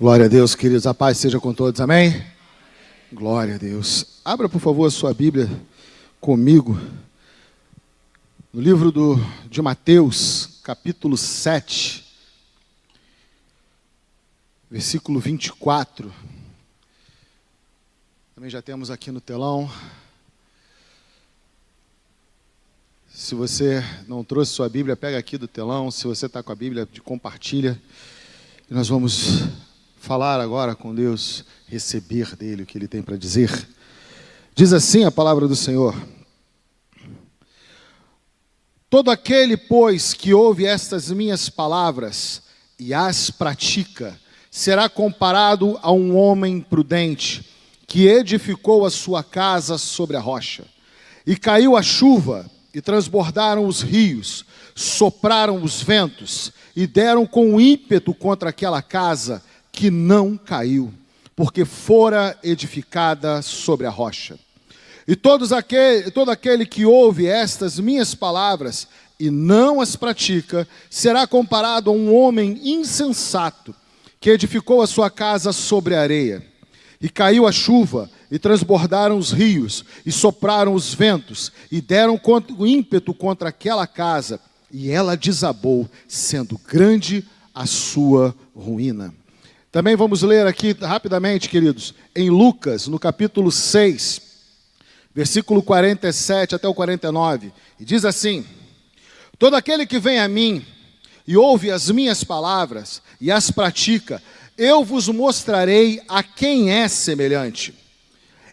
Glória a Deus, queridos. A paz seja com todos, amém? Glória a Deus. Abra, por favor, a sua Bíblia comigo, no livro de Mateus, capítulo 7, versículo 24. Também já temos aqui no telão. Se você não trouxe sua Bíblia, pega aqui do telão. Se você está com a Bíblia, compartilha. E nós vamos falar agora com Deus, receber dele o que ele tem para dizer. Diz assim a palavra do Senhor: todo aquele, pois, que ouve estas minhas palavras e as pratica, será comparado a um homem prudente, que edificou a sua casa sobre a rocha. E caiu a chuva, e transbordaram os rios, sopraram os ventos, e deram com ímpeto contra aquela casa, que não caiu, porque fora edificada sobre a rocha. E todo aquele que ouve estas minhas palavras e não as pratica, será comparado a um homem insensato, que edificou a sua casa sobre a areia. E caiu a chuva, e transbordaram os rios, e sopraram os ventos, e deram ímpeto contra aquela casa, e ela desabou, sendo grande a sua ruína. Também vamos ler aqui rapidamente, queridos, em Lucas, no capítulo 6, versículo 47 até o 49, e diz assim: todo aquele que vem a mim e ouve as minhas palavras e as pratica, eu vos mostrarei a quem é semelhante.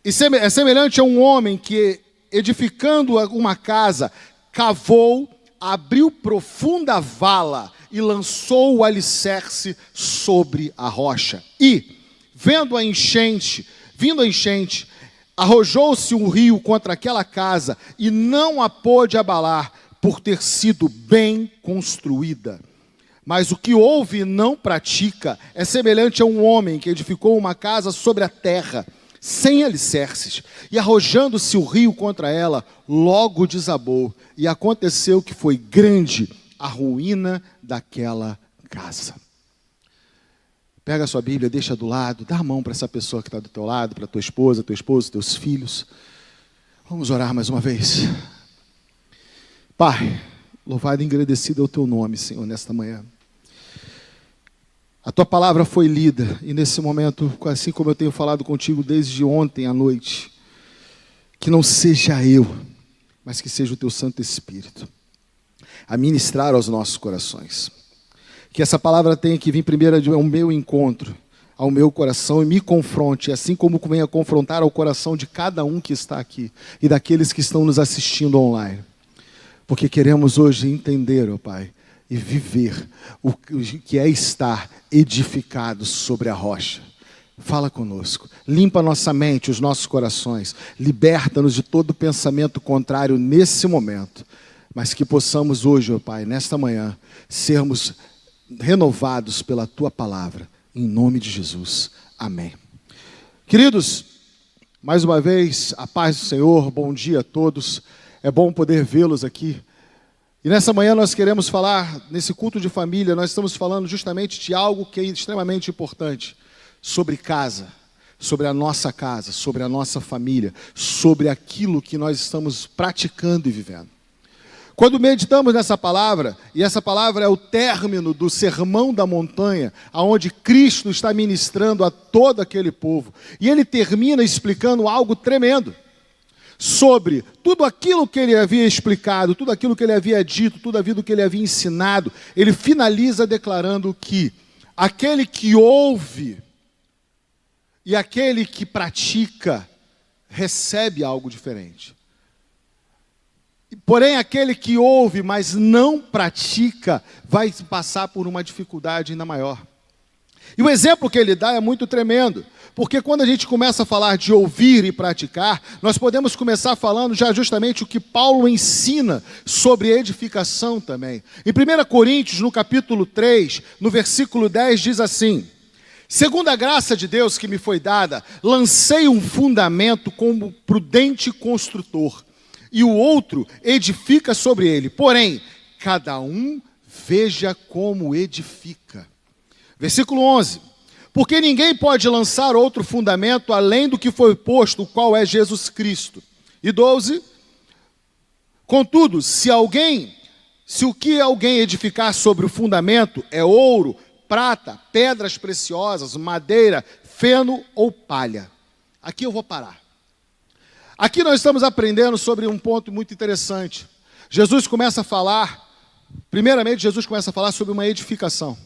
E é semelhante a um homem que, edificando uma casa, cavou, abriu profunda vala e lançou o alicerce sobre a rocha. E, vindo a enchente, arrojou-se um rio contra aquela casa e não a pôde abalar, por ter sido bem construída. Mas o que ouve e não pratica é semelhante a um homem que edificou uma casa sobre a terra, sem alicerces, e arrojando-se o rio contra ela, logo desabou, e aconteceu que foi grande a ruína daquela casa. Pega a sua Bíblia, deixa do lado, dá a mão para essa pessoa que está do teu lado, para tua esposa, teu esposo, teus filhos. Vamos orar mais uma vez. Pai, louvado e agradecido é o teu nome, Senhor, nesta manhã. A tua palavra foi lida, e nesse momento, assim como eu tenho falado contigo desde ontem à noite, que não seja eu, mas que seja o teu Santo Espírito a ministrar aos nossos corações. Que essa palavra tenha que vir primeiro ao meu encontro, ao meu coração, e me confronte, assim como venha confrontar ao coração de cada um que está aqui e daqueles que estão nos assistindo online. Porque queremos hoje entender, ó Pai, e viver o que é estar edificado sobre a rocha. Fala conosco, limpa nossa mente, os nossos corações, liberta-nos de todo pensamento contrário nesse momento, mas que possamos hoje, ó Pai, nesta manhã, sermos renovados pela Tua palavra, em nome de Jesus. Amém. Queridos, mais uma vez, a paz do Senhor, bom dia a todos, é bom poder vê-los aqui. E nessa manhã nós queremos falar, nesse culto de família, nós estamos falando justamente de algo que é extremamente importante, sobre casa, sobre a nossa casa, sobre a nossa família, sobre aquilo que nós estamos praticando e vivendo. Quando meditamos nessa palavra, e essa palavra é o término do Sermão da Montanha, onde Cristo está ministrando a todo aquele povo, e ele termina explicando algo tremendo, sobre tudo aquilo que ele havia explicado, tudo aquilo que ele havia dito, tudo aquilo que ele havia ensinado. Ele finaliza declarando que aquele que ouve e aquele que pratica recebe algo diferente. Porém, aquele que ouve, mas não pratica, vai passar por uma dificuldade ainda maior. E o exemplo que ele dá é muito tremendo, porque quando a gente começa a falar de ouvir e praticar, nós podemos começar falando já justamente o que Paulo ensina sobre edificação também. Em 1 Coríntios, no capítulo 3, no versículo 10, diz assim: segundo a graça de Deus que me foi dada, lancei um fundamento como prudente construtor, e o outro edifica sobre ele. Porém, cada um veja como edifica. Versículo 11. Porque ninguém pode lançar outro fundamento além do que foi posto, o qual é Jesus Cristo. E 12, contudo, se o que alguém edificar sobre o fundamento é ouro, prata, pedras preciosas, madeira, feno ou palha. Aqui eu vou parar. Aqui nós estamos aprendendo sobre um ponto muito interessante. Jesus começa a falar sobre uma edificação.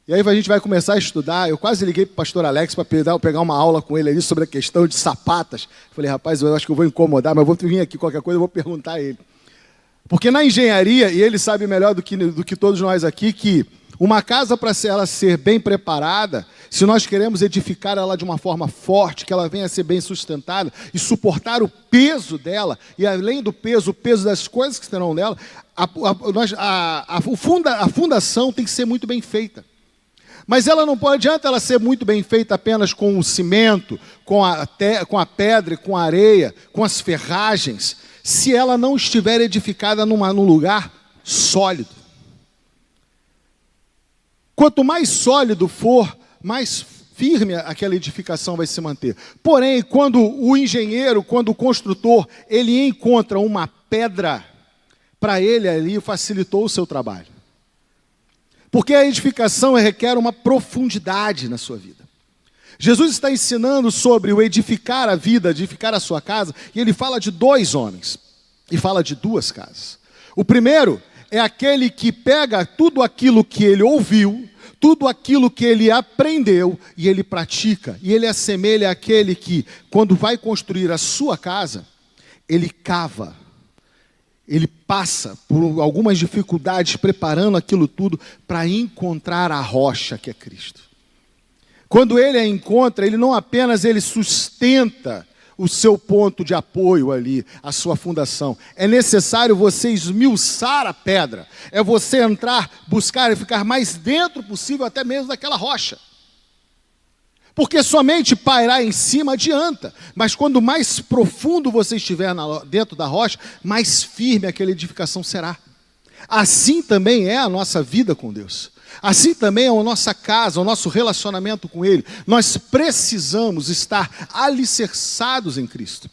E aí a gente vai começar a estudar. Eu quase liguei para o pastor Alex para pegar uma aula com ele ali sobre a questão de sapatas. Falei, rapaz, eu acho que eu vou incomodar, mas eu vou vir aqui, qualquer coisa eu vou perguntar a ele. Porque na engenharia, e ele sabe melhor do que todos nós aqui, que uma casa, para ela ser bem preparada, se nós queremos edificar ela de uma forma forte, que ela venha a ser bem sustentada e suportar o peso dela, e além do peso, o peso das coisas que estarão nela, a fundação tem que ser muito bem feita. Mas ela não adianta ela ser muito bem feita apenas com o cimento, com a pedra, com a areia, com as ferragens, se ela não estiver edificada num lugar sólido. Quanto mais sólido for, mais firme aquela edificação vai se manter. Porém, quando o construtor, ele encontra uma pedra, para ele ali facilitou o seu trabalho. Porque a edificação requer uma profundidade na sua vida. Jesus está ensinando sobre o edificar a vida, edificar a sua casa, e ele fala de 2 homens, e fala de 2 casas. O primeiro é aquele que pega tudo aquilo que ele ouviu, tudo aquilo que ele aprendeu, e ele pratica, e ele assemelha àquele que, quando vai construir a sua casa, ele cava, ele passa por algumas dificuldades preparando aquilo tudo para encontrar a rocha que é Cristo. Quando ele a encontra, ele não apenas sustenta o seu ponto de apoio ali, a sua fundação. É necessário você esmiuçar a pedra. É você entrar, buscar e ficar mais dentro possível até mesmo daquela rocha. Porque somente pairar em cima adianta, mas quando mais profundo você estiver dentro da rocha, mais firme aquela edificação será. Assim também é a nossa vida com Deus. Assim também é a nossa casa, o nosso relacionamento com Ele. Nós precisamos estar alicerçados em Cristo.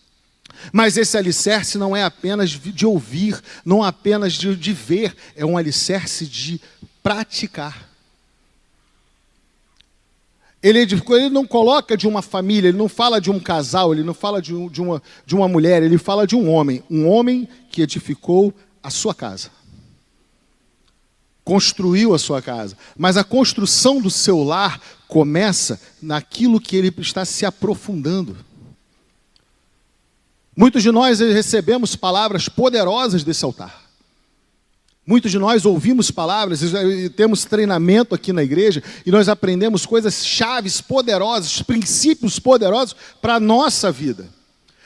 Mas esse alicerce não é apenas de ouvir, não apenas de ver, é um alicerce de praticar. Ele não coloca de uma família, ele não fala de um casal, ele não fala de uma mulher, ele fala de um homem que edificou a sua casa. Construiu a sua casa. Mas a construção do seu lar começa naquilo que ele está se aprofundando. Muitos de nós recebemos palavras poderosas desse altar. Muitos de nós ouvimos palavras, e temos treinamento aqui na igreja, e nós aprendemos coisas chaves poderosas, princípios poderosos para a nossa vida.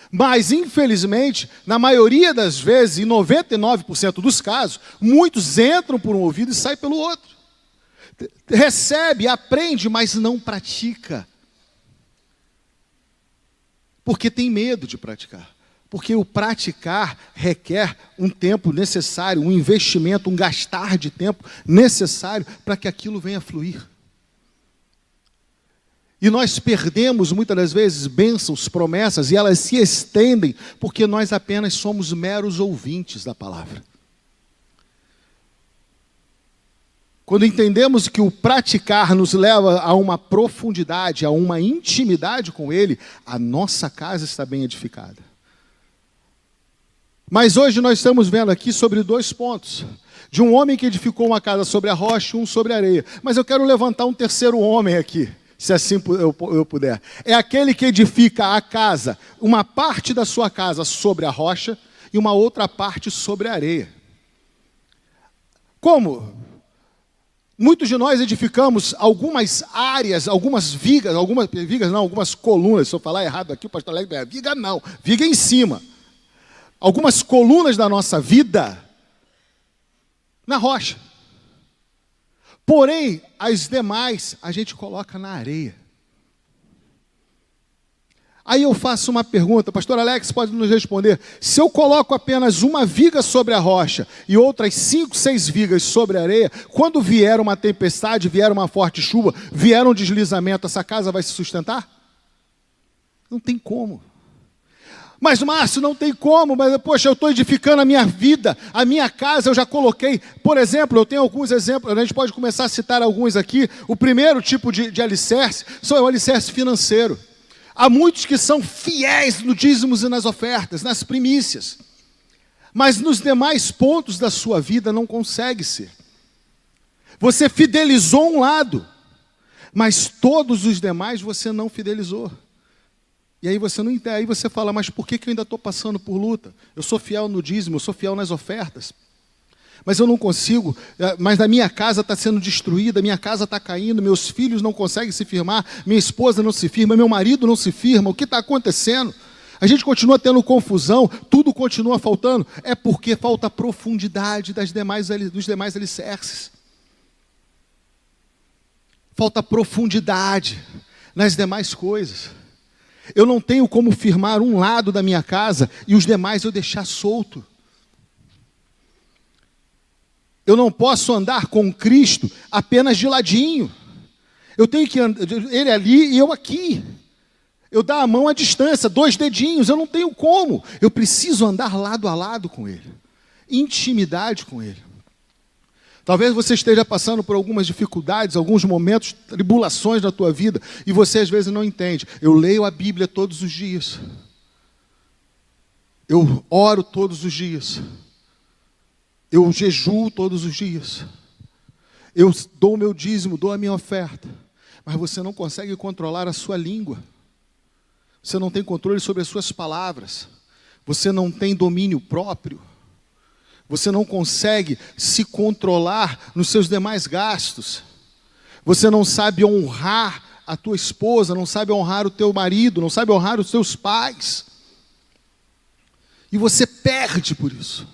Mas, infelizmente, na maioria das vezes, em 99% dos casos, muitos entram por um ouvido e saem pelo outro. Recebe, aprende, mas não pratica. Porque tem medo de praticar. Porque o praticar requer um tempo necessário, um investimento, um gastar de tempo necessário para que aquilo venha a fluir. E nós perdemos muitas das vezes bênçãos, promessas, e elas se estendem porque nós apenas somos meros ouvintes da palavra. Quando entendemos que o praticar nos leva a uma profundidade, a uma intimidade com Ele, a nossa casa está bem edificada. Mas hoje nós estamos vendo aqui sobre 2 pontos. De um homem que edificou uma casa sobre a rocha e um sobre a areia. Mas eu quero levantar um terceiro homem aqui, se assim eu puder. É aquele que edifica a casa, uma parte da sua casa sobre a rocha e uma outra parte sobre a areia. Como? Muitos de nós edificamos algumas áreas, algumas colunas. Se eu falar errado aqui, o pastor Alex, viga não, viga em cima. Algumas colunas da nossa vida na rocha. Porém, as demais a gente coloca na areia. Aí eu faço uma pergunta, pastor Alex pode nos responder. Se eu coloco apenas uma viga sobre a rocha e outras 5, 6 vigas sobre a areia, quando vier uma tempestade, vier uma forte chuva, vier um deslizamento, essa casa vai se sustentar? Não tem como. Mas, Márcio, não tem como, mas, poxa, eu estou edificando a minha vida, a minha casa, eu já coloquei. Por exemplo, eu tenho alguns exemplos, a gente pode começar a citar alguns aqui. O primeiro tipo de alicerce é o alicerce financeiro. Há muitos que são fiéis no dízimos e nas ofertas, nas primícias. Mas nos demais pontos da sua vida não consegue ser. Você fidelizou um lado, mas todos os demais você não fidelizou. E aí você não entende, aí você fala, mas por que eu ainda estou passando por luta? Eu sou fiel no dízimo, eu sou fiel nas ofertas. Mas eu não consigo, mas a minha casa está sendo destruída, minha casa está caindo, meus filhos não conseguem se firmar, minha esposa não se firma, meu marido não se firma, o que está acontecendo? A gente continua tendo confusão, tudo continua faltando, é porque falta profundidade dos demais alicerces. Falta profundidade nas demais coisas. Eu não tenho como firmar um lado da minha casa e os demais eu deixar solto. Eu não posso andar com Cristo apenas de ladinho. Eu tenho que andar, ele ali e eu aqui. Eu dar a mão à distância, 2 dedinhos, eu não tenho como. Eu preciso andar lado a lado com ele. Intimidade com ele. Talvez você esteja passando por algumas dificuldades, alguns momentos, tribulações na tua vida, e você às vezes não entende. Eu leio a Bíblia todos os dias. Eu oro todos os dias. Eu jejuo todos os dias. Eu dou o meu dízimo, dou a minha oferta. Mas você não consegue controlar a sua língua. Você não tem controle sobre as suas palavras. Você não tem domínio próprio. Você não consegue se controlar nos seus demais gastos. Você não sabe honrar a tua esposa, não sabe honrar o teu marido, não sabe honrar os teus pais. E você perde por isso.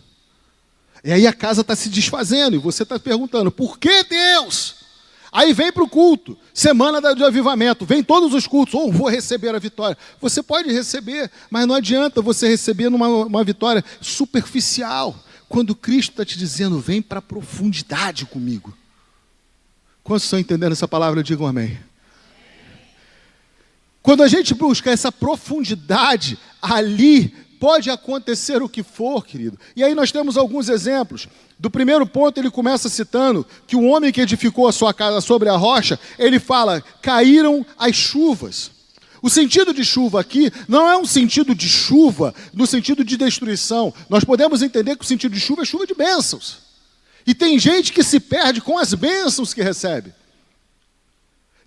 E aí a casa está se desfazendo, e você está perguntando, por que Deus? Aí vem para o culto, semana do avivamento, vem todos os cultos, vou receber a vitória. Você pode receber, mas não adianta você receber uma vitória superficial, quando Cristo está te dizendo, vem para a profundidade comigo. Quantos estão entendendo essa palavra? Digam amém. Quando a gente busca essa profundidade, ali pode acontecer o que for, querido. E aí nós temos alguns exemplos. Do primeiro ponto, ele começa citando que o homem que edificou a sua casa sobre a rocha, ele fala, caíram as chuvas. O sentido de chuva aqui não é um sentido de chuva no sentido de destruição. Nós podemos entender que o sentido de chuva é chuva de bênçãos. E tem gente que se perde com as bênçãos que recebe.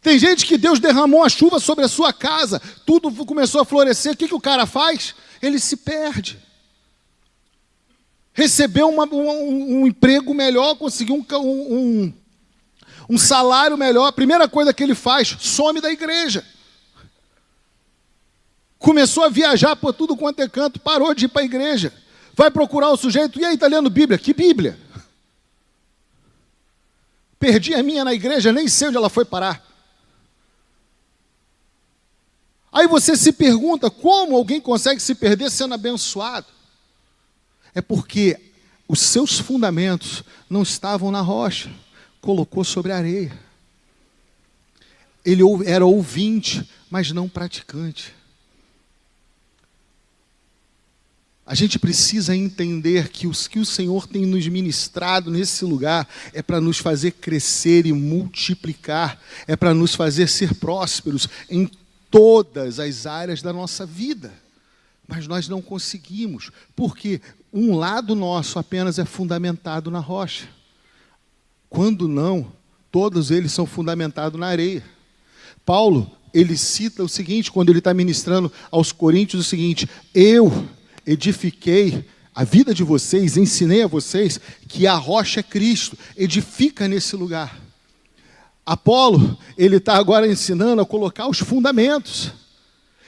Tem gente que Deus derramou a chuva sobre a sua casa, tudo começou a florescer, o que o cara faz? Ele se perde. Recebeu um emprego melhor, conseguiu um salário melhor, a primeira coisa que ele faz, some da igreja. Começou a viajar por tudo quanto é canto, parou de ir para a igreja. Vai procurar o sujeito, e aí, está lendo Bíblia? Que Bíblia? Perdi a minha na igreja, nem sei onde ela foi parar. Aí você se pergunta, como alguém consegue se perder sendo abençoado? É porque os seus fundamentos não estavam na rocha, colocou sobre a areia. Ele era ouvinte, mas não praticante. A gente precisa entender que o Senhor tem nos ministrado nesse lugar é para nos fazer crescer e multiplicar, é para nos fazer ser prósperos em todas as áreas da nossa vida. Mas nós não conseguimos, porque um lado nosso apenas é fundamentado na rocha. Quando não, todos eles são fundamentados na areia. Paulo, ele cita o seguinte, quando ele está ministrando aos coríntios, o seguinte, eu edifiquei a vida de vocês, ensinei a vocês que a rocha é Cristo, edifica nesse lugar. Apolo, ele está agora ensinando a colocar os fundamentos.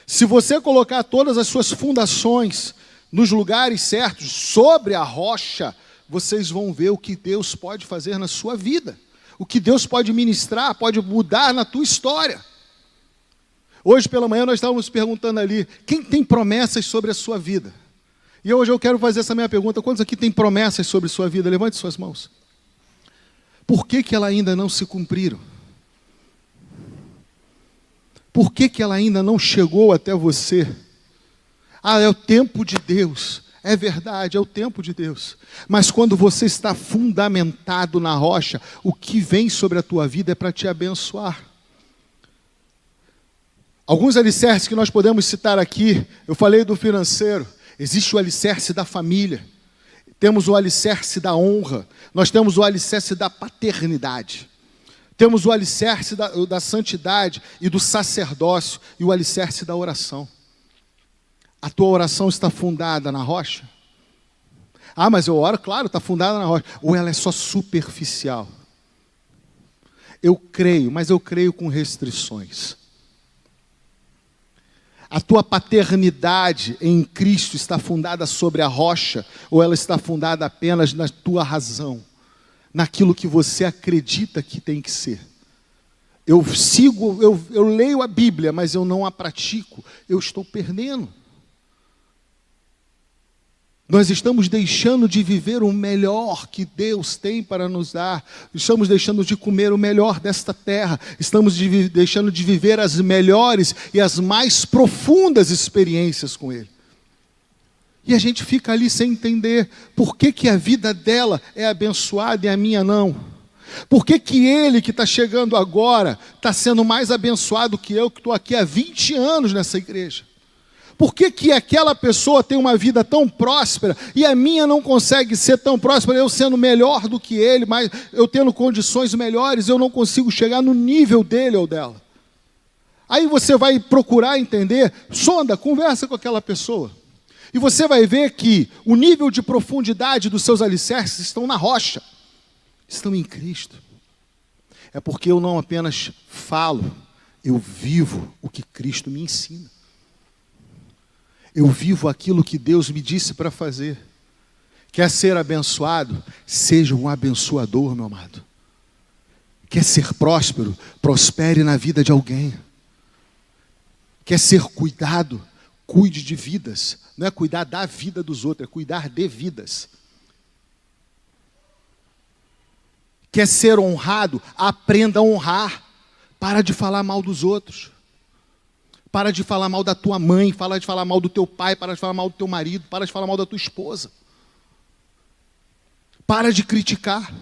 Se você colocar todas as suas fundações nos lugares certos, sobre a rocha, vocês vão ver o que Deus pode fazer na sua vida. O que Deus pode ministrar, pode mudar na tua história. Hoje pela manhã nós estávamos perguntando ali, quem tem promessas sobre a sua vida? E hoje eu quero fazer essa minha pergunta, quantos aqui têm promessas sobre a sua vida? Levante suas mãos. Por que elas ainda não se cumpriram? Por que ela ainda não chegou até você? Ah, é o tempo de Deus. É verdade, é o tempo de Deus. Mas quando você está fundamentado na rocha, o que vem sobre a tua vida é para te abençoar. Alguns alicerces que nós podemos citar aqui, eu falei do financeiro, existe o alicerce da família, temos o alicerce da honra, nós temos o alicerce da paternidade. Temos o alicerce da santidade e do sacerdócio e o alicerce da oração. A tua oração está fundada na rocha? Ah, mas eu oro, claro, está fundada na rocha. Ou ela é só superficial? Eu creio, mas eu creio com restrições. A tua paternidade em Cristo está fundada sobre a rocha ou ela está fundada apenas na tua razão? Naquilo que você acredita que tem que ser. Eu leio a Bíblia, mas eu não a pratico. Eu estou perdendo. Nós estamos deixando de viver o melhor que Deus tem para nos dar. Estamos deixando de comer o melhor desta terra. Estamos deixando de viver as melhores e as mais profundas experiências com Ele. E a gente fica ali sem entender por que a vida dela é abençoada e a minha não. Por que ele que está chegando agora está sendo mais abençoado que eu, que estou aqui há 20 anos nessa igreja? Por que aquela pessoa tem uma vida tão próspera e a minha não consegue ser tão próspera, eu sendo melhor do que ele, mas eu tendo condições melhores, eu não consigo chegar no nível dele ou dela? Aí você vai procurar entender, sonda, conversa com aquela pessoa. E você vai ver que o nível de profundidade dos seus alicerces estão na rocha, estão em Cristo. É porque eu não apenas falo, eu vivo o que Cristo me ensina. Eu vivo aquilo que Deus me disse para fazer. Quer ser abençoado? Seja um abençoador, meu amado. Quer ser próspero? Prospere na vida de alguém. Quer ser cuidado? Cuide de vidas. Não é cuidar da vida dos outros, é cuidar de vidas. Quer ser honrado? Aprenda a honrar. Para de falar mal dos outros. Para de falar mal da tua mãe, para de falar mal do teu pai, para de falar mal do teu marido, para de falar mal da tua esposa. Para de criticar.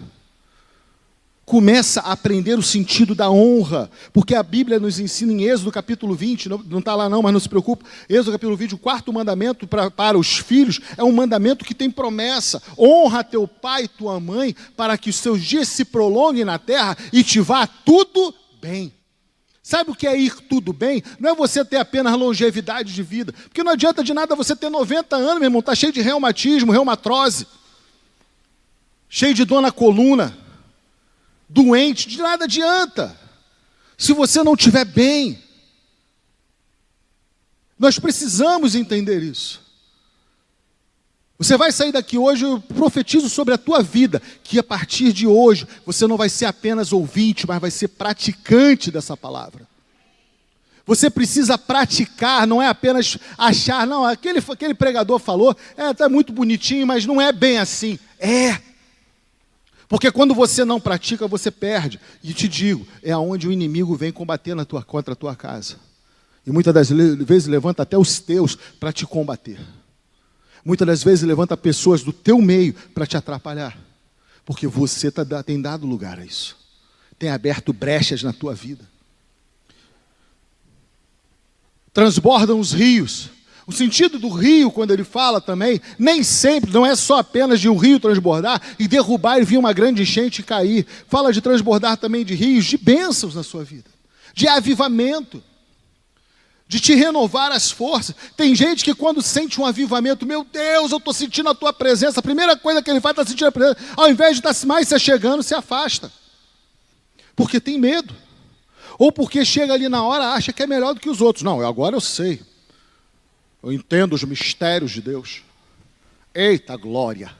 Começa a aprender o sentido da honra, porque a Bíblia nos ensina em Êxodo capítulo 20, não está lá não, mas não se preocupe, Êxodo capítulo 20, o 4º mandamento para os filhos, é um mandamento que tem promessa: honra teu pai e tua mãe, para que os seus dias se prolonguem na terra e te vá tudo bem. Sabe o que é ir tudo bem? Não é você ter apenas longevidade de vida, porque não adianta de nada você ter 90 anos, meu irmão, está cheio de reumatismo, reumatrose, cheio de dor na coluna, doente, de nada adianta, se você não estiver bem. Nós precisamos entender isso. Você vai sair daqui hoje, eu profetizo sobre a tua vida, que a partir de hoje, você não vai ser apenas ouvinte, mas vai ser praticante dessa palavra. Você precisa praticar, não é apenas achar, não, aquele pregador falou, está muito bonitinho, mas não é bem assim. É. Porque quando você não pratica, você perde. E te digo, é aonde o inimigo vem combater contra a tua casa. E muitas das vezes levanta até os teus para te combater. Muitas das vezes levanta pessoas do teu meio para te atrapalhar. Porque você tem dado lugar a isso. Tem aberto brechas na tua vida. Transbordam os rios. O sentido do rio, quando ele fala também, nem sempre, não é só apenas de um rio transbordar e derrubar e vir uma grande enchente e cair. Fala de transbordar também de rios, de bênçãos na sua vida. De avivamento. De te renovar as forças. Tem gente que quando sente um avivamento, meu Deus, eu estou sentindo a tua presença, a primeira coisa que ele faz é sentir a presença, ao invés de estar mais se chegando, se afasta. Porque tem medo. Ou porque chega ali na hora, acha que é melhor do que os outros. Não, agora eu sei. Eu entendo os mistérios de Deus. Eita glória.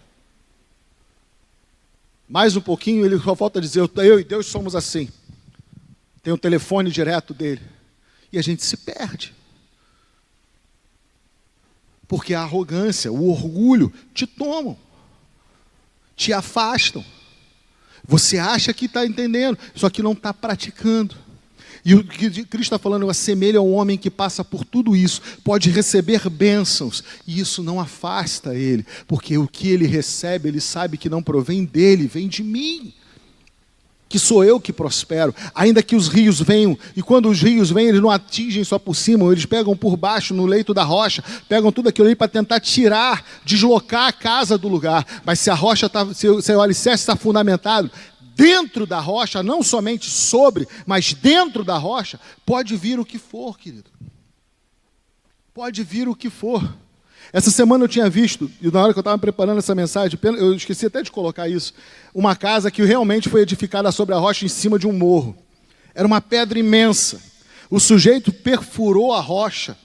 Mais um pouquinho, ele só falta dizer, eu e Deus somos assim. Tem o telefone direto dele. E a gente se perde. Porque a arrogância, o orgulho te tomam, te afastam. Você acha que está entendendo, só que não está praticando. E o que Cristo está falando, assemelha ao homem que passa por tudo isso, pode receber bênçãos, e isso não afasta ele, porque o que ele recebe, ele sabe que não provém dele, vem de mim, que sou eu que prospero, ainda que os rios venham, e quando os rios vêm, eles não atingem só por cima, eles pegam por baixo, no leito da rocha, pegam tudo aquilo ali para tentar tirar, deslocar a casa do lugar, mas se a rocha está, se o alicerce está fundamentado, dentro da rocha, não somente sobre, mas dentro da rocha, pode vir o que for, querido. Pode vir o que for. Essa semana eu tinha visto, e na hora que eu estava preparando essa mensagem, eu esqueci até de colocar isso, uma casa que realmente foi edificada sobre a rocha em cima de um morro. Era uma pedra imensa. O sujeito perfurou a rocha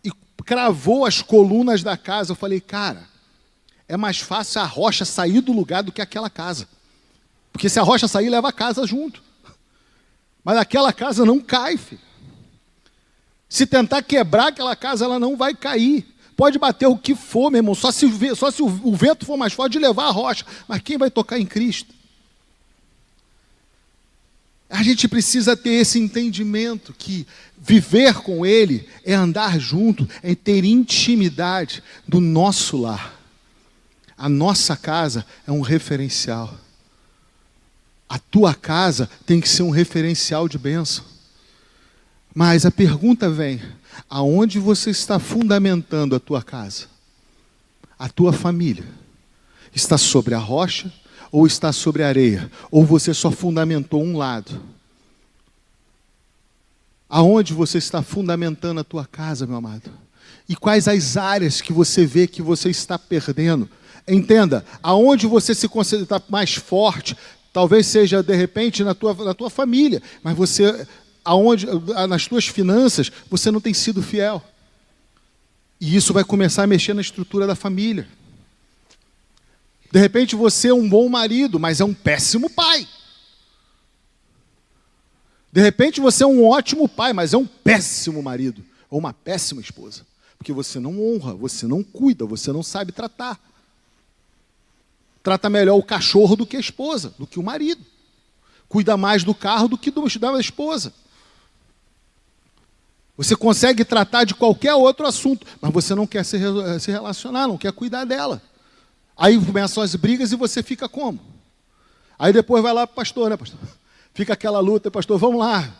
e cravou as colunas da casa. Eu falei, cara, é mais fácil a rocha sair do lugar do que aquela casa. Porque se a rocha sair, leva a casa junto. Mas aquela casa não cai, filho. Se tentar quebrar aquela casa, ela não vai cair. Pode bater o que for, meu irmão, só se o vento for mais forte de levar a rocha. Mas quem vai tocar em Cristo? A gente precisa ter esse entendimento que viver com Ele é andar junto, é ter intimidade do nosso lar. A nossa casa é um referencial. A tua casa tem que ser um referencial de bênção. Mas a pergunta vem, aonde você está fundamentando a tua casa? A tua família está sobre a rocha ou está sobre a areia? Ou você só fundamentou um lado? Aonde você está fundamentando a tua casa, meu amado? E quais as áreas que você vê que você está perdendo? Entenda, aonde você se considera mais forte, talvez seja, de repente, na tua família, mas você, nas tuas finanças, você não tem sido fiel. E isso vai começar a mexer na estrutura da família. De repente, você é um bom marido, mas é um péssimo pai. De repente, você é um ótimo pai, mas é um péssimo marido, ou uma péssima esposa. Porque você não honra, você não cuida, você não sabe tratar. Trata melhor o cachorro do que a esposa, do que o marido. Cuida mais do carro do que da esposa. Você consegue tratar de qualquer outro assunto, mas você não quer se relacionar, não quer cuidar dela. Aí começam as brigas e você fica como? Aí depois vai lá para o pastor, né, pastor? Fica aquela luta, pastor, vamos lá.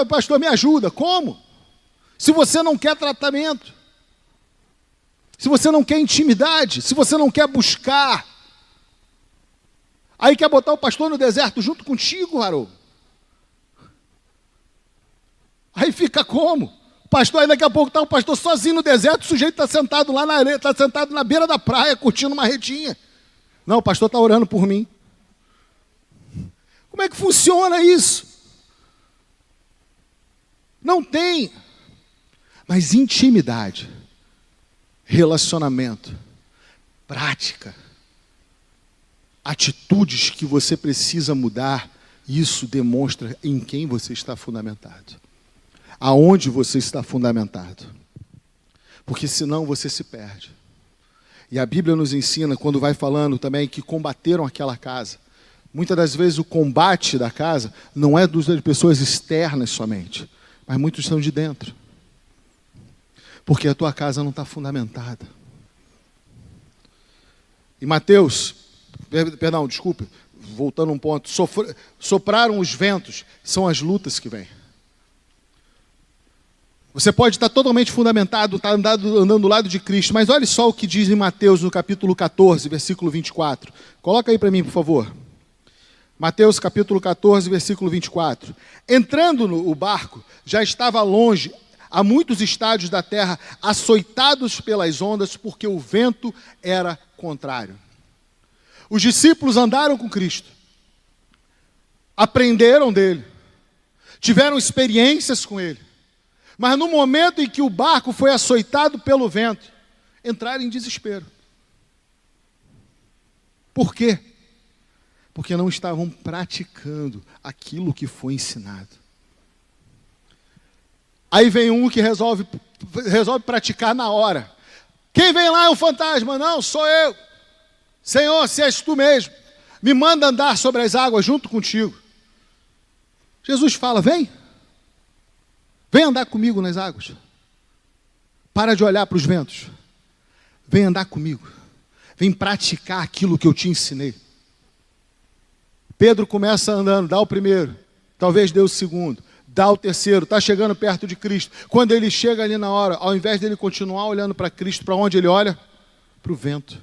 Pastor, me ajuda. Como? Se você não quer tratamento, se você não quer intimidade, se você não quer buscar, aí quer botar o pastor no deserto junto contigo, Haroldo. Aí fica como? O pastor, aí daqui a pouco está o pastor sozinho no deserto, o sujeito está sentado lá na areia, está sentado na beira da praia, curtindo uma redinha. Não, o pastor está orando por mim. Como é que funciona isso? Não tem. Mas intimidade, relacionamento, prática, atitudes que você precisa mudar, isso demonstra em quem você está fundamentado. Aonde você está fundamentado. Porque senão você se perde. E a Bíblia nos ensina, quando vai falando também, que combateram aquela casa. Muitas das vezes o combate da casa não é das pessoas externas somente, mas muitos são de dentro. Porque a tua casa não está fundamentada. E Mateus, voltando um ponto, sopraram os ventos, são as lutas que vêm. Você pode estar totalmente fundamentado, estar andando do lado de Cristo, mas olha só o que diz em Mateus, no capítulo 14, versículo 24. Coloca aí para mim, por favor. Mateus, capítulo 14, versículo 24. Entrando no barco, já estava longe, a muitos estádios da terra, açoitados pelas ondas, porque o vento era contrário. Os discípulos andaram com Cristo, aprenderam dele, tiveram experiências com ele, mas no momento em que o barco foi açoitado pelo vento, entraram em desespero. Por quê? Porque não estavam praticando aquilo que foi ensinado. Aí vem um que resolve praticar na hora. Quem vem lá é o fantasma. Não, sou eu. Senhor, se és tu mesmo, me manda andar sobre as águas junto contigo. Jesus fala, vem andar comigo nas águas. Para de olhar para os ventos. Vem andar comigo. Vem praticar aquilo que eu te ensinei. Pedro começa andando, dá o primeiro, talvez dê o segundo, dá o terceiro, está chegando perto de Cristo. Quando ele chega ali na hora, ao invés dele continuar olhando para Cristo, para onde ele olha? Para o vento.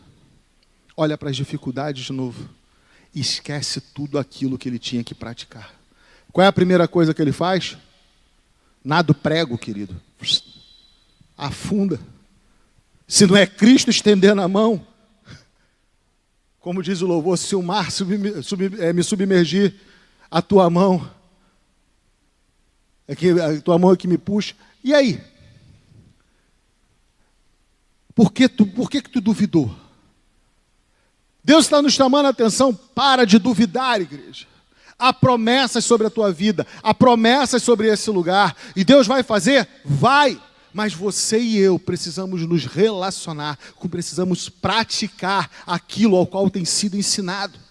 Olha para as dificuldades de novo. E esquece tudo aquilo que ele tinha que praticar. Qual é a primeira coisa que ele faz? Nada o prego, querido. Afunda. Se não é Cristo estendendo a mão, como diz o louvor, se o mar me submergir, a tua mão a tua mão é que me puxa. E aí? Por que tu duvidou? Deus está nos chamando a atenção, para de duvidar, igreja. Há promessas sobre a tua vida, há promessas sobre esse lugar, e Deus vai fazer? Vai! Mas você e eu precisamos nos relacionar, precisamos praticar aquilo ao qual tem sido ensinado.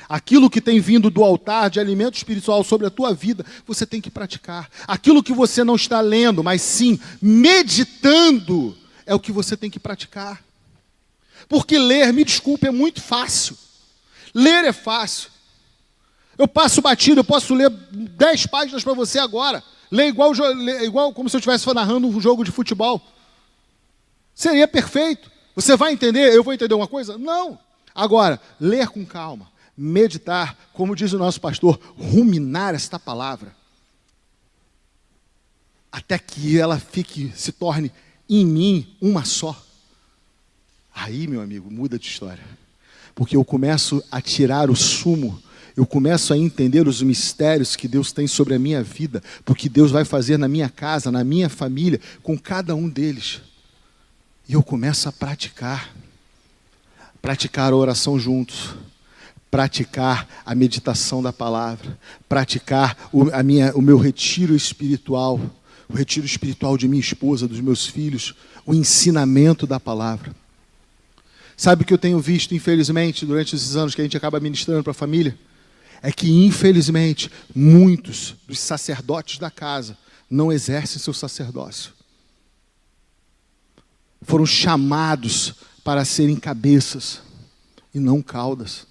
Aquilo que tem vindo do altar de alimento espiritual sobre a tua vida, você tem que praticar. Aquilo que você não está lendo, mas sim meditando, é o que você tem que praticar. Porque ler, me desculpe, é muito fácil. Ler é fácil. Eu passo batido, eu posso ler 10 páginas para você agora. Ler igual como se eu estivesse narrando um jogo de futebol. Seria perfeito. Você vai entender? Eu vou entender uma coisa? Não. Agora, ler com calma, meditar, como diz o nosso pastor, ruminar esta palavra, até que ela se torne em mim uma só. Aí, meu amigo, muda de história. Porque eu começo a tirar o sumo, eu começo a entender os mistérios que Deus tem sobre a minha vida, porque Deus vai fazer na minha casa, na minha família, com cada um deles. E eu começo a praticar a oração juntos, praticar a meditação da palavra, praticar o meu retiro espiritual, o retiro espiritual de minha esposa, dos meus filhos, o ensinamento da palavra. Sabe o que eu tenho visto, infelizmente, durante esses anos que a gente acaba ministrando para a família? É que, infelizmente, muitos dos sacerdotes da casa não exercem seu sacerdócio. Foram chamados para serem cabeças e não caudas,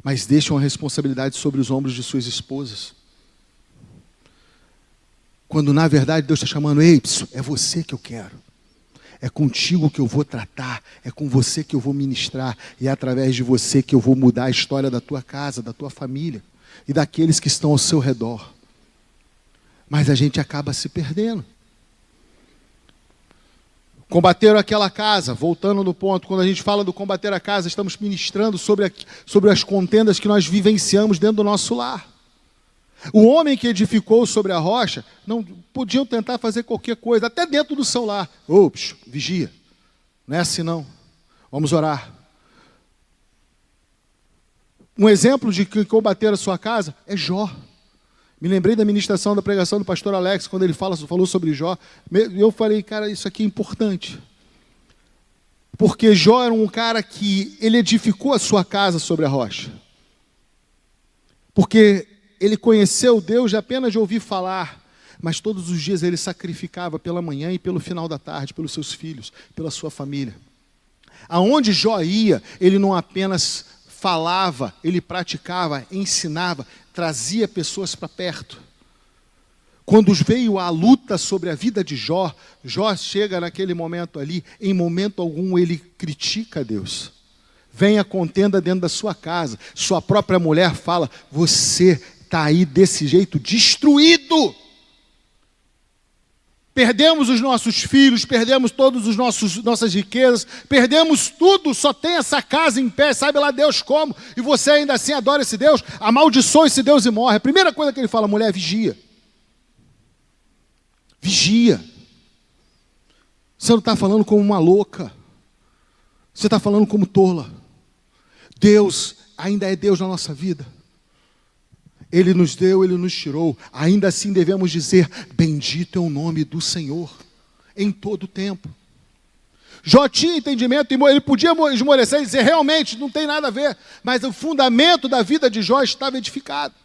mas deixam a responsabilidade sobre os ombros de suas esposas. Quando, na verdade, Deus está chamando, ei, é você que eu quero. É contigo que eu vou tratar, é com você que eu vou ministrar, e é através de você que eu vou mudar a história da tua casa, da tua família, e daqueles que estão ao seu redor. Mas a gente acaba se perdendo. Combater aquela casa, voltando no ponto, quando a gente fala do combater a casa, estamos ministrando sobre as contendas que nós vivenciamos dentro do nosso lar. O homem que edificou sobre a rocha, não podiam tentar fazer qualquer coisa, até dentro do seu lar. Ops, vigia. Não é assim não. Vamos orar. Um exemplo de que combater a sua casa é Jó. Me lembrei da ministração, da pregação do pastor Alex, quando ele falou sobre Jó. Eu falei, cara, isso aqui é importante. Porque Jó era um cara que ele edificou a sua casa sobre a rocha. Porque ele conheceu Deus apenas de ouvir falar, mas todos os dias ele sacrificava pela manhã e pelo final da tarde, pelos seus filhos, pela sua família. Aonde Jó ia, ele não apenas falava, ele praticava, ensinava, trazia pessoas para perto. Quando veio a luta sobre a vida de Jó, Jó chega naquele momento ali, em momento algum ele critica Deus. Vem a contenda dentro da sua casa, sua própria mulher fala, você está aí desse jeito destruído. Perdemos os nossos filhos, perdemos todas as nossas riquezas, perdemos tudo, só tem essa casa em pé, sabe lá Deus como, e você ainda assim adora esse Deus, amaldiçoa esse Deus e morre. A primeira coisa que ele fala, mulher, vigia. Vigia. Você não está falando como uma louca, você está falando como tola. Deus ainda é Deus na nossa vida. Ele nos deu, Ele nos tirou. Ainda assim devemos dizer, bendito é o nome do Senhor, em todo o tempo. Jó tinha entendimento, ele podia esmorecer e dizer, realmente, não tem nada a ver. Mas o fundamento da vida de Jó estava edificado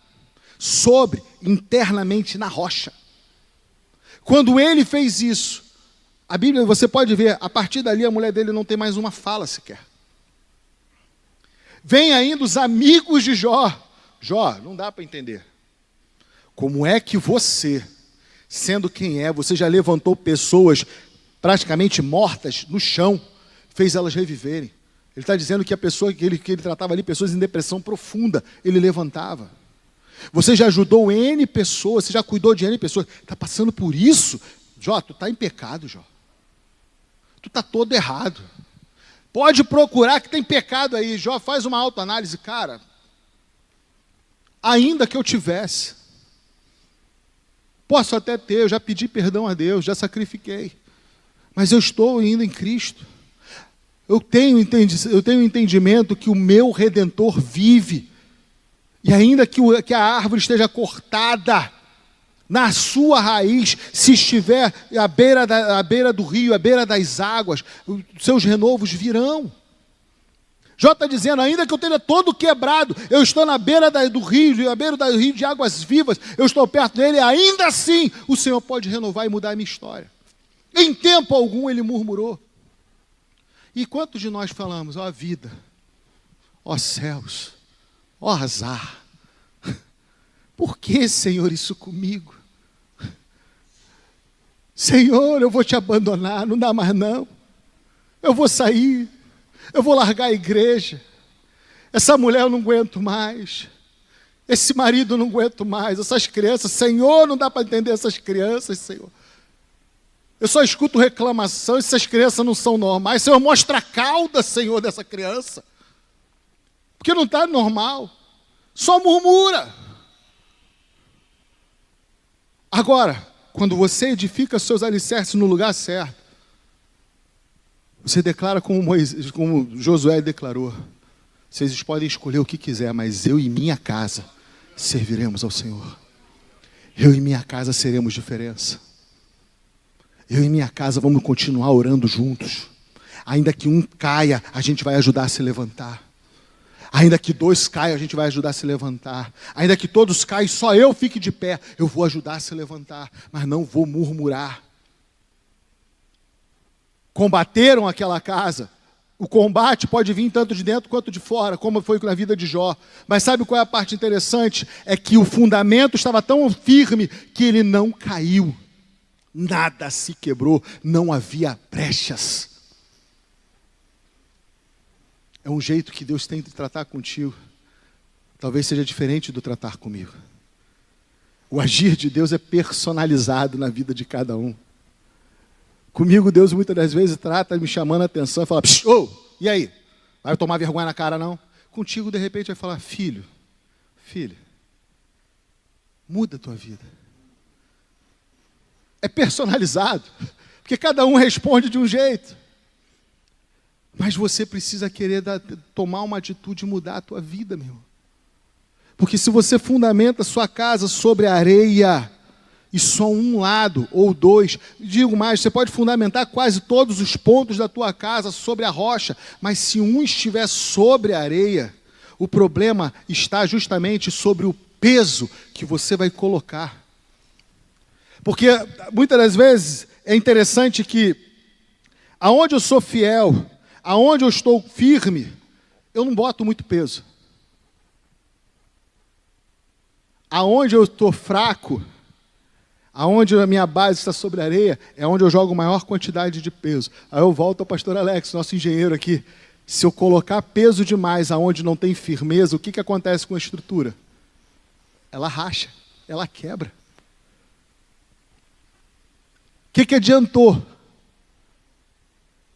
internamente na rocha. Quando ele fez isso, a Bíblia, você pode ver, a partir dali a mulher dele não tem mais uma fala sequer. Vem ainda os amigos de Jó. Jó, não dá para entender. Como é que você, sendo quem é, você já levantou pessoas praticamente mortas no chão, fez elas reviverem? Ele está dizendo que a pessoa que ele tratava ali, pessoas em depressão profunda, ele levantava. Você já ajudou N pessoas, você já cuidou de N pessoas, está passando por isso? Jó, tu está em pecado, Jó. Tu está todo errado. Pode procurar que tem pecado aí. Jó, faz uma autoanálise. Cara, ainda que eu tivesse, posso até ter, eu já pedi perdão a Deus, já sacrifiquei, mas eu estou ainda em Cristo. Eu tenho entendimento que o meu Redentor vive, e ainda que a árvore esteja cortada, na sua raiz, se estiver à beira do rio, à beira das águas, os seus renovos virão. Jó está dizendo, ainda que eu tenha todo quebrado, eu estou na beira do rio, à beira do rio de águas vivas, eu estou perto dele, ainda assim o Senhor pode renovar e mudar a minha história. Em tempo algum ele murmurou. E quantos de nós falamos, ó vida, ó céus, ó azar, por que, Senhor, isso comigo? Senhor, eu vou te abandonar, não dá mais não, eu vou sair, eu vou largar a igreja, essa mulher eu não aguento mais, esse marido eu não aguento mais, essas crianças, Senhor, não dá para entender essas crianças, Senhor. Eu só escuto reclamação, essas crianças não são normais, Senhor, mostra a cauda, Senhor, dessa criança, porque não está normal, só murmura. Agora, quando você edifica seus alicerces no lugar certo, você declara como Josué declarou, vocês podem escolher o que quiser, mas eu e minha casa serviremos ao Senhor. Eu e minha casa seremos diferença. Eu e minha casa vamos continuar orando juntos. Ainda que um caia, a gente vai ajudar a se levantar. Ainda que dois caiam, a gente vai ajudar a se levantar. Ainda que todos caiam, só eu fique de pé, eu vou ajudar a se levantar, mas não vou murmurar. Combateram aquela casa. O combate pode vir tanto de dentro quanto de fora, como foi na vida de Jó. Mas sabe qual é a parte interessante? É que o fundamento estava tão firme que ele não caiu. Nada se quebrou, não havia brechas. É um jeito que Deus tem de tratar contigo. Talvez seja diferente do tratar comigo. O agir de Deus é personalizado na vida de cada um. Comigo, Deus muitas das vezes trata me chamando a atenção e fala, oh, e aí? Vai tomar vergonha na cara, não? Contigo, de repente, vai falar, filha, muda a tua vida. É personalizado, porque cada um responde de um jeito. Mas você precisa querer tomar uma atitude e mudar a tua vida, meu irmão. Porque se você fundamenta a sua casa sobre a areia, e só um lado ou dois, digo mais, você pode fundamentar quase todos os pontos da tua casa sobre a rocha, mas se um estiver sobre a areia, o problema está justamente sobre o peso que você vai colocar. Porque muitas das vezes é interessante que aonde eu sou fiel, aonde eu estou firme, eu não boto muito peso. Aonde eu estou fraco, aonde a minha base está sobre a areia, é onde eu jogo maior quantidade de peso. Aí eu volto ao pastor Alex, nosso engenheiro aqui. Se eu colocar peso demais aonde não tem firmeza, o que acontece com a estrutura? Ela racha, ela quebra. O que adiantou?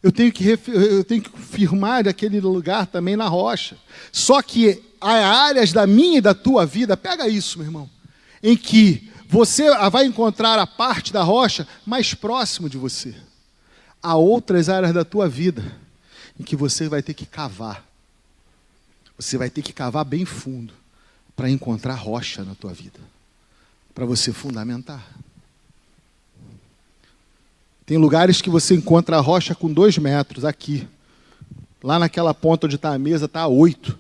Eu tenho que firmar aquele lugar também na rocha. Só que há áreas da minha e da tua vida, pega isso, meu irmão, em que você vai encontrar a parte da rocha mais próximo de você. Há outras áreas da tua vida em que você vai ter que cavar. Você vai ter que cavar bem fundo para encontrar rocha na tua vida, para você fundamentar. Tem lugares que você encontra a rocha com 2 metros, aqui. Lá naquela ponta onde está a mesa, está a 8.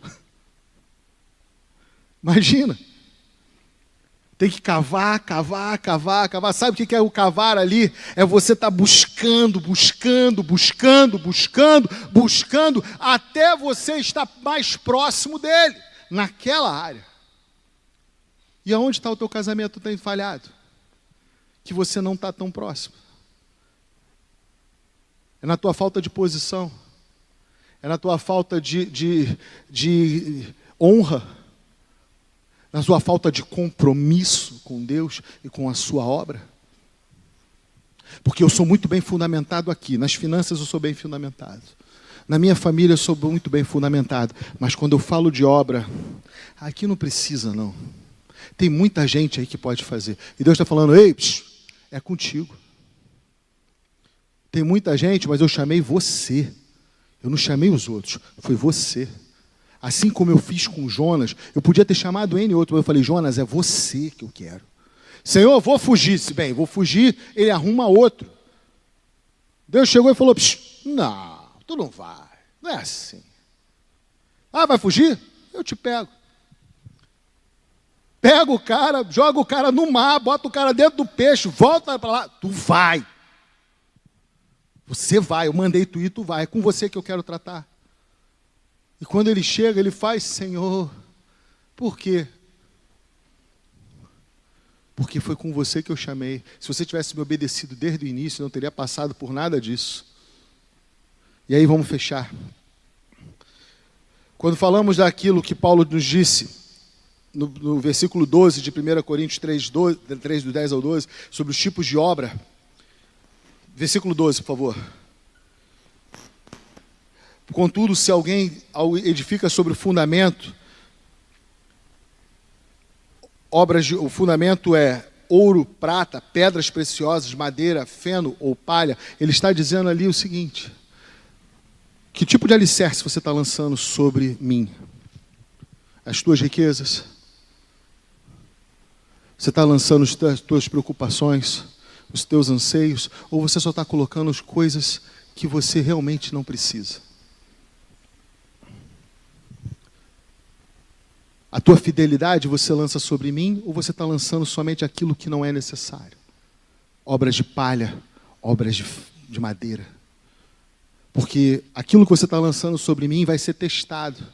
Imagina. Tem que cavar, cavar, cavar, cavar. Sabe o que é o cavar ali? É você estar buscando, buscando, buscando, buscando, buscando, até você estar mais próximo dele, naquela área. E aonde está o teu casamento tem falhado? Que você não está tão próximo. É na tua falta de posição. É na tua falta de honra. Na sua falta de compromisso com Deus e com a sua obra. Porque eu sou muito bem fundamentado aqui. Nas finanças eu sou bem fundamentado. Na minha família eu sou muito bem fundamentado. Mas quando eu falo de obra, aqui não precisa não. Tem muita gente aí que pode fazer. E Deus está falando, ei, é contigo. Tem muita gente, mas eu chamei você. Eu não chamei os outros, foi você. Assim como eu fiz com Jonas, eu podia ter chamado N outro, mas eu falei, Jonas, é você que eu quero. Senhor, eu vou fugir. Se bem, vou fugir, ele arruma outro. Deus chegou e falou, não, tu não vai, não é assim. Ah, vai fugir? Eu te pego. Pega o cara, joga o cara no mar, bota o cara dentro do peixe, volta para lá, tu vai. Você vai, eu mandei tu ir, tu vai, é com você que eu quero tratar. E quando ele chega, ele faz, Senhor, por quê? Porque foi com você que eu chamei. Se você tivesse me obedecido desde o início, eu não teria passado por nada disso. E aí vamos fechar. Quando falamos daquilo que Paulo nos disse, no versículo 12 de 1 Coríntios 3, do 10 ao 12, sobre os tipos de obra. Versículo 12, por favor. Contudo, se alguém edifica sobre o fundamento, o fundamento é ouro, prata, pedras preciosas, madeira, feno ou palha, ele está dizendo ali o seguinte, que tipo de alicerce você está lançando sobre mim? As tuas riquezas? Você está lançando as tuas preocupações, os teus anseios, ou você só está colocando as coisas que você realmente não precisa? A tua fidelidade você lança sobre mim, ou você está lançando somente aquilo que não é necessário? Obras de palha, obras de madeira. Porque aquilo que você está lançando sobre mim vai ser testado,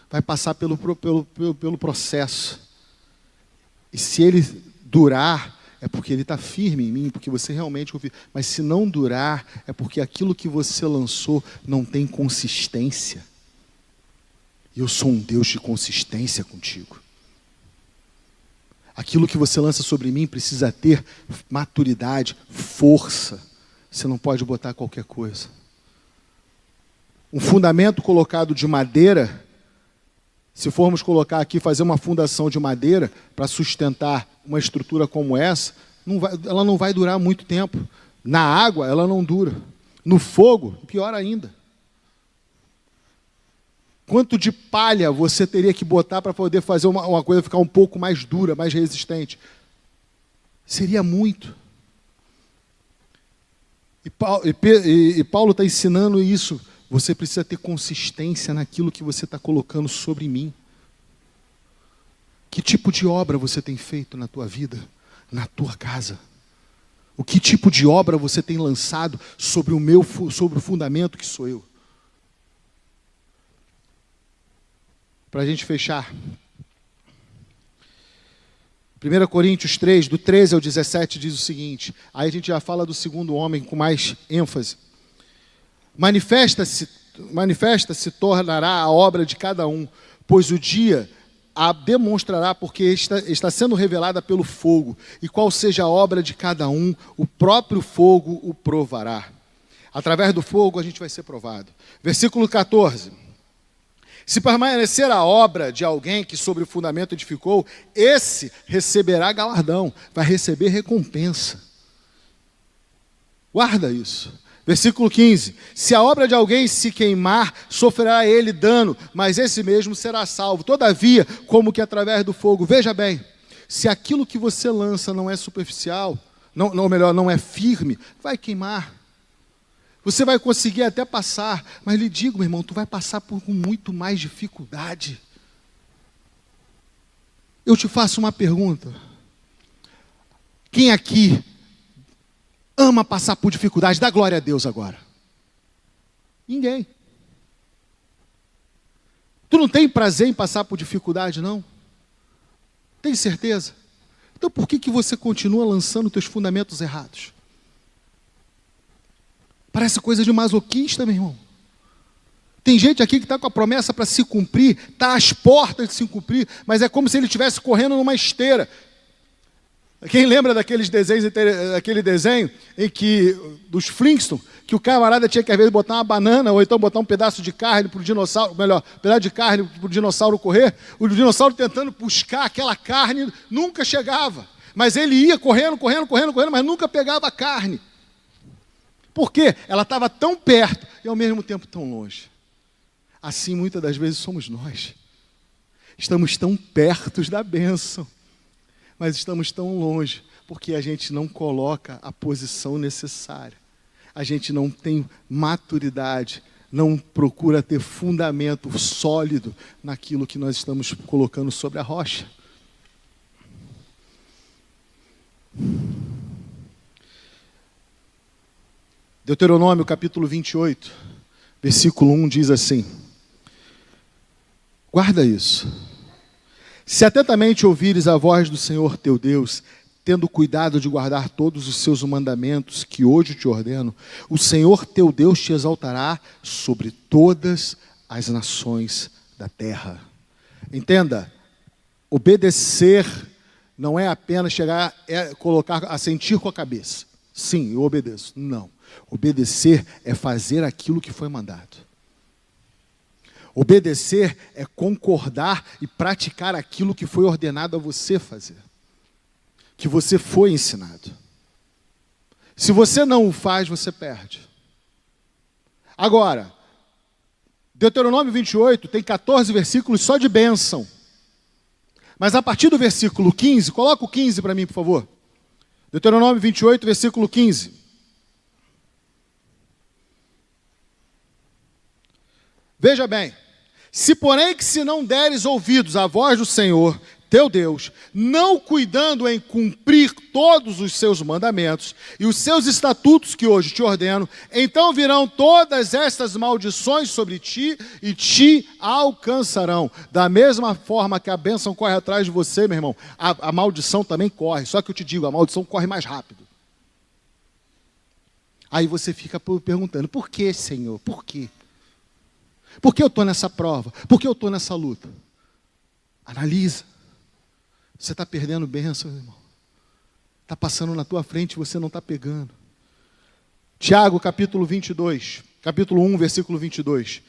vai passar pelo processo. E se ele durar, é porque ele está firme em mim, porque você realmente confia. Mas se não durar, é porque aquilo que você lançou não tem consistência. E eu sou um Deus de consistência contigo. Aquilo que você lança sobre mim precisa ter maturidade, força. Você não pode botar qualquer coisa. Um fundamento colocado de madeira, se formos colocar aqui, fazer uma fundação de madeira para sustentar uma estrutura como essa, ela não vai durar muito tempo. Na água, ela não dura. No fogo, pior ainda. Quanto de palha você teria que botar para poder fazer uma coisa ficar um pouco mais dura, mais resistente? Seria muito. E Paulo está ensinando isso. Você precisa ter consistência naquilo que você está colocando sobre mim. Que tipo de obra você tem feito na tua vida, na tua casa? O que tipo de obra você tem lançado sobre o fundamento que sou eu? Para a gente fechar. 1 Coríntios 3, do 13 ao 17, diz o seguinte. Aí a gente já fala do segundo homem com mais ênfase. Manifesta-se, tornará a obra de cada um, pois o dia a demonstrará, porque está sendo revelada pelo fogo. E qual seja a obra de cada um, o próprio fogo o provará. Através do fogo a gente vai ser provado. Versículo 14. Se permanecer a obra de alguém que sobre o fundamento edificou, esse receberá galardão, vai receber recompensa. Guarda isso. Versículo 15. Se a obra de alguém se queimar, sofrerá ele dano, mas esse mesmo será salvo. Todavia, como que através do fogo. Veja bem, se aquilo que você lança não é superficial, ou melhor, não é firme, vai queimar. Você vai conseguir até passar, mas lhe digo, meu irmão, tu vai passar por muito mais dificuldade. Eu te faço uma pergunta. Quem aqui ama passar por dificuldade? Dá glória a Deus agora. Ninguém. Tu não tem prazer em passar por dificuldade, não? Tem certeza? Então por que você continua lançando teus fundamentos errados? Parece coisa de masoquista, meu irmão. Tem gente aqui que está com a promessa para se cumprir, está às portas de se cumprir, mas é como se ele estivesse correndo numa esteira. Quem lembra daquele desenho em que, dos Flintstones, que o camarada tinha que às vezes botar uma banana, ou então botar um pedaço de carne para o dinossauro, melhor, um pedaço de carne para o dinossauro correr, o dinossauro tentando buscar aquela carne, nunca chegava. Mas ele ia correndo, mas nunca pegava a carne. Por quê? Ela estava tão perto e ao mesmo tempo tão longe. Assim, muitas das vezes, somos nós. Estamos tão perto da bênção, mas estamos tão longe, porque a gente não coloca a posição necessária. A gente não tem maturidade, não procura ter fundamento sólido naquilo que nós estamos colocando sobre a rocha. Deuteronômio capítulo 28, versículo 1 diz assim: guarda isso. Se atentamente ouvires a voz do Senhor teu Deus, tendo cuidado de guardar todos os seus mandamentos que hoje te ordeno, o Senhor teu Deus te exaltará sobre todas as nações da terra. Entenda, obedecer não é apenas chegar, colocar, assentir com a cabeça. Sim, eu obedeço. Não. Obedecer é fazer aquilo que foi mandado. Obedecer é concordar e praticar aquilo que foi ordenado a você fazer, que você foi ensinado. Se você não o faz, você perde. Agora, Deuteronômio 28 tem 14 versículos só de bênção. Mas a partir do versículo 15, coloca o 15 para mim, por favor. Deuteronômio 28, versículo 15. Veja bem, se porém que se não deres ouvidos à voz do Senhor, teu Deus, não cuidando em cumprir todos os seus mandamentos e os seus estatutos que hoje te ordeno, então virão todas estas maldições sobre ti e te alcançarão. Da mesma forma que a bênção corre atrás de você, meu irmão, a maldição também corre. Só que eu te digo, a maldição corre mais rápido. Aí você fica perguntando, por que, Senhor? Por quê? Por que eu estou nessa prova? Por que eu estou nessa luta? Analisa. Você está perdendo bênção, irmão. Está passando na tua frente e você não está pegando. Tiago, capítulo 22. Capítulo 1, versículo 22.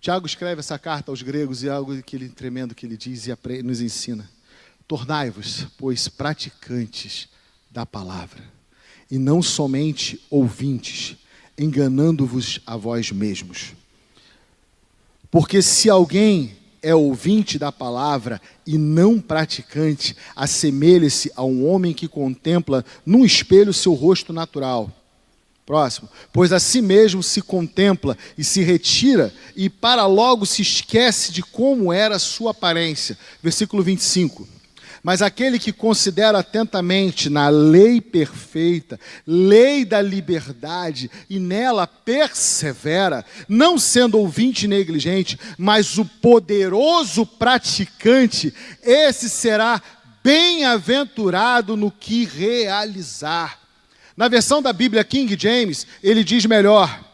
Tiago escreve essa carta aos gregos e algo tremendo que ele diz e nos ensina. Tornai-vos, pois, praticantes da palavra, e não somente ouvintes, enganando-vos a vós mesmos. Porque se alguém é ouvinte da palavra e não praticante, assemelha-se a um homem que contempla num espelho seu rosto natural. Próximo. Pois a si mesmo se contempla e se retira, e para logo se esquece de como era a sua aparência. Versículo 25. Mas aquele que considera atentamente na lei perfeita, lei da liberdade, e nela persevera, não sendo ouvinte negligente, mas o poderoso praticante, esse será bem-aventurado no que realizar. Na versão da Bíblia King James, ele diz melhor.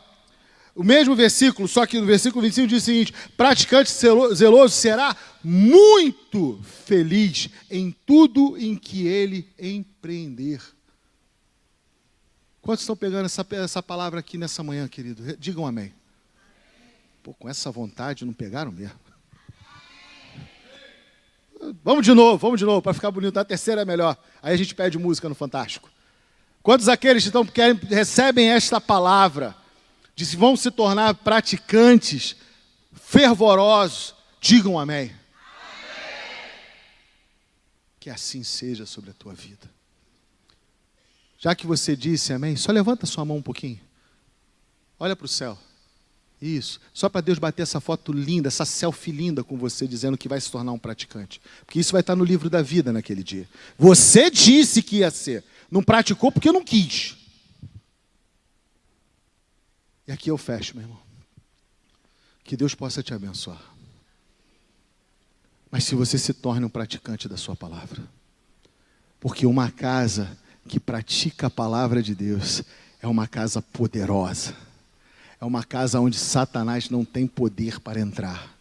O mesmo versículo, só que no versículo 25 diz o seguinte: praticante zeloso será muito feliz em tudo em que ele empreender. Quantos estão pegando essa palavra aqui nessa manhã, querido? Digam amém. Pô, com essa vontade não pegaram mesmo. Vamos de novo, para ficar bonito. A terceira é melhor. Aí a gente pede música no Fantástico. Quantos aqueles que recebem esta palavra, vão se tornar praticantes, fervorosos, digam amém. Que assim seja sobre a tua vida. Já que você disse amém, só levanta sua mão um pouquinho. Olha para o céu. Isso. Só para Deus bater essa foto linda, essa selfie linda com você, dizendo que vai se tornar um praticante. Porque isso vai estar no livro da vida naquele dia. Você disse que ia ser. Não praticou porque não quis. E aqui eu fecho, meu irmão. Que Deus possa te abençoar. Mas se você se torne um praticante da sua palavra. Porque uma casa que pratica a palavra de Deus é uma casa poderosa. É uma casa onde Satanás não tem poder para entrar.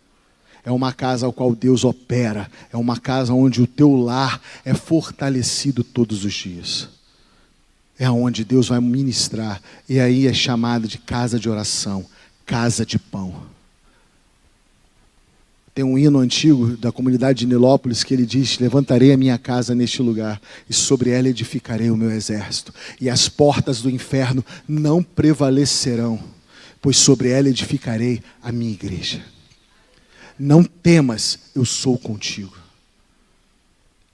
É uma casa ao qual Deus opera. É uma casa onde o teu lar é fortalecido todos os dias. É onde Deus vai ministrar. E aí é chamado de casa de oração, casa de pão. Tem um hino antigo da comunidade de Nilópolis que ele diz: levantarei a minha casa neste lugar e sobre ela edificarei o meu exército. E as portas do inferno não prevalecerão, pois sobre ela edificarei a minha igreja. Não temas, eu sou contigo.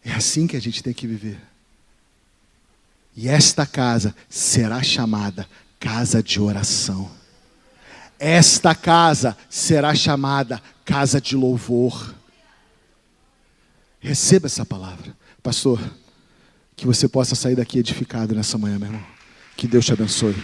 É assim que a gente tem que viver. E esta casa será chamada casa de oração. Esta casa será chamada casa de louvor. Receba essa palavra. Pastor, que você possa sair daqui edificado nessa manhã, meu irmão. Que Deus te abençoe.